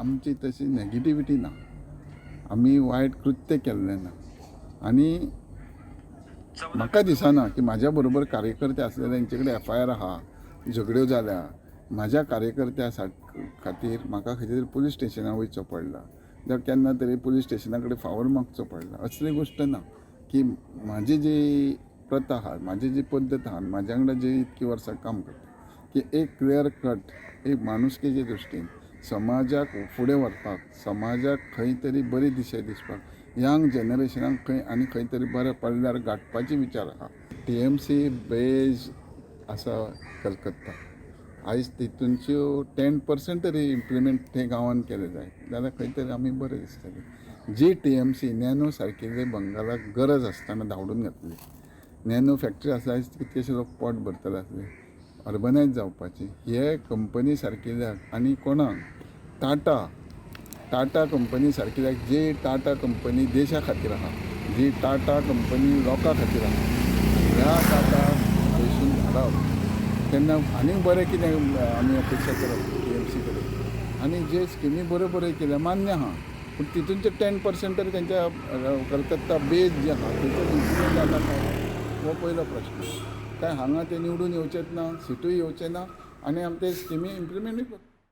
आमची तशी नेगेटिविटी ना, आमी वायट कृत्य केल्लें ना. आनी म्हाका दिसना की म्हाज्या बरोबर कार्यकर्ते आसलेले तेंचे कडेन FIR आहा, झगड्यो जाल्या, म्हाज्या कार्यकर्त्या खातीर म्हाका खंय तरी पुलीस स्टेशनार वयचो पडला, जावं केन्ना तरी पुलीस स्टेशना कडेन फावोर मागचो पडला. असली गोश्ट ना की म्हाजी जी प्रथा आहा, म्हाजी जी पद्दत आहा, म्हाज्या वांगडा जी इतकी वर्सां काम करता की एक क्लियर कट एक माणुसकेचे दृश्टीन समाजाक फुडें व्हरपाक, समाजाक खंय तरी बरी दिशा दिसपाक, यंग जनरेशनाक खंय आनी खंय तरी बरें पडल्यार गाठपाची विचार आहा. TMC बेज आसा कलकत्ता. आयज तितूंच्यो 10% तरी इम्प्लिमेंट ते गांवांत केले जाय जाल्यार खंय तरी आमी बरें दिसतलें. जी TMC नॅनो सारकिल्ले बंगालाक गरज आसतना धांवडून घातली. नॅनो फॅक्टरी आसा, आयज कितकेशे लोक पोट भरतले आसले, अर्बनायज जावपाची. हे कंपनी सारकिल्ल्याक आनी कोणाक टाटा कंपनी सारकिल्ल्याक, जी टाटा कंपनी देशा खातीर आहा, जी टाटा कंपनी लोकां खातीर आहा, ह्या टाटा पयसून धाडप तेन्ना आनीक बरें कितें आमी अपेक्षा करप TMC कडेन. आनी जे स्किमी बऱ्यो केल्या मान्य आहा, पूण तितूनचे 10% तरी तेंच्या कलकत्ता बेज जे आहा थंयसर इम्प्लिमेंट जाता काय हो पयलो प्रश्न. काय हांगा ते निवडून येवचेच ना, सिटूय येवचे ना, आनी आमी ते स्किमी इम्प्लिमेंटूय करता.